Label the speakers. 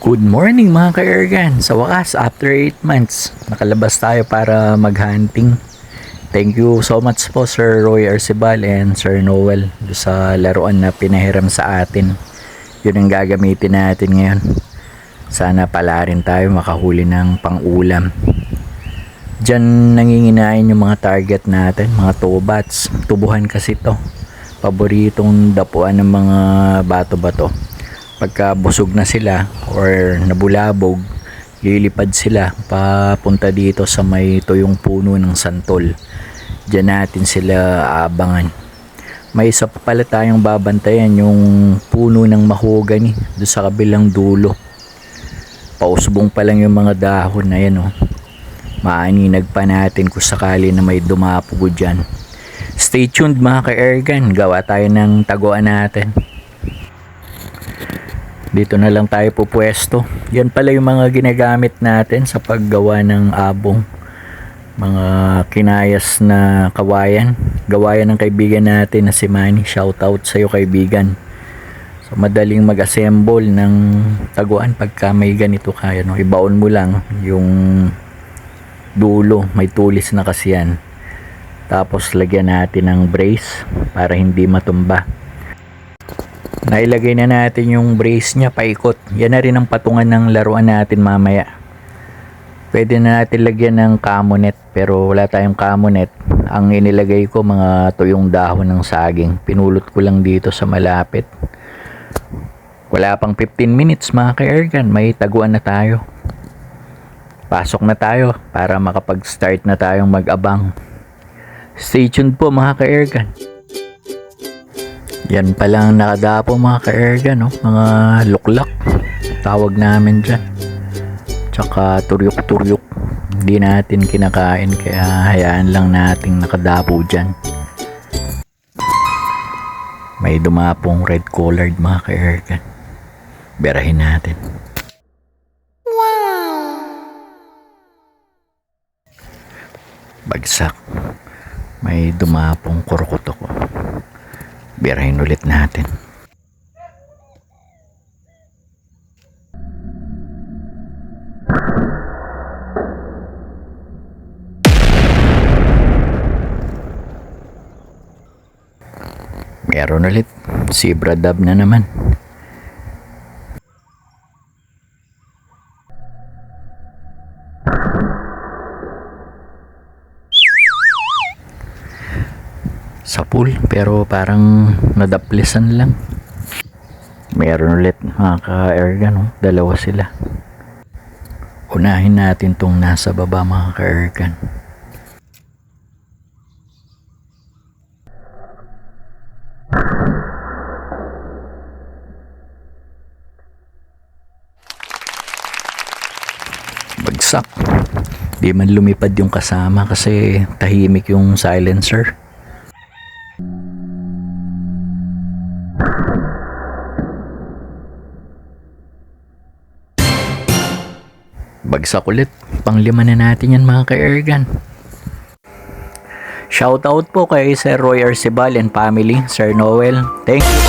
Speaker 1: Good morning mga ka-Airgun. Sa wakas, after 8 months, nakalabas tayo para mag-hunting. Thank you so much po Sir Roy Arcibal and Sir Noel sa laruan na pinahiram sa atin. Yun ang gagamitin natin ngayon. Sana pala rin tayo makahuli ng pang-ulam. Diyan nanginginain yung mga target natin, mga tobats. Tubuhan kasi to. Paboritong dapuan ng mga bato-bato. Pagka busog na sila or nabulabog, lilipad sila papunta dito sa may tuyong puno ng santol. Diyan natin sila aabangan. May isa pa pala tayong babantayan, yung puno ng mahogany doon sa kabilang dulo. Pausbong pa lang yung mga dahon na yan, oh. Maaninag pa natin kung sakali na may dumapugo dyan. Stay tuned mga ka-Airgun, gawa tayo ng taguan natin. Dito na lang tayo pupwesto. Yan pala yung mga ginagamit natin sa paggawa ng abong. Mga kinayas na kawayan. Gawayan ng kaibigan natin na si Manny. Shout out sa iyo kaibigan. So madaling mag-assemble ng taguan pagka may ganito kaya. No? Ibaon mo lang yung dulo. May tulis na kasi yan. Tapos lagyan natin ng brace para hindi matumba. Nailagay na natin yung brace niya paikot. Yan na rin ang patungan ng laruan natin mamaya. Pwede na natin lagyan ng camonet pero wala tayong camonet. Ang inilagay ko mga tuyong dahon ng saging. Pinulot ko lang dito sa malapit. Wala pang 15 minutes mga ka-Airgun. May taguan na tayo. Pasok na tayo para makapag-start na tayong mag-abang. Stay tuned po mga ka-Airgun. Yan palang nakadapo mga ka-Airgun, no? Mga luklak tawag namin dyan, tsaka turyok-turyok. Hindi natin kinakain kaya hayaan lang nating nakadapo dyan. May dumapong red collared mga ka-Airgun, berahin natin. Bagsak. May dumapong kurkutok. Birahin ulit natin. Meron ulit. Zebra dab na naman. Sa pool pero parang nadaplisan lang. Meron ulit mga ka-Airgun, no? Dalawa sila. Unahin natin tong nasa baba mga ka-Airgun. Bagsak. Di man lumipad yung kasama kasi tahimik yung silencer. Bagsak ulit. Panglima na natin yan mga ka-Airgun. Shoutout po kay Sir Roy Arcibal and family, Sir Noel. Thank you.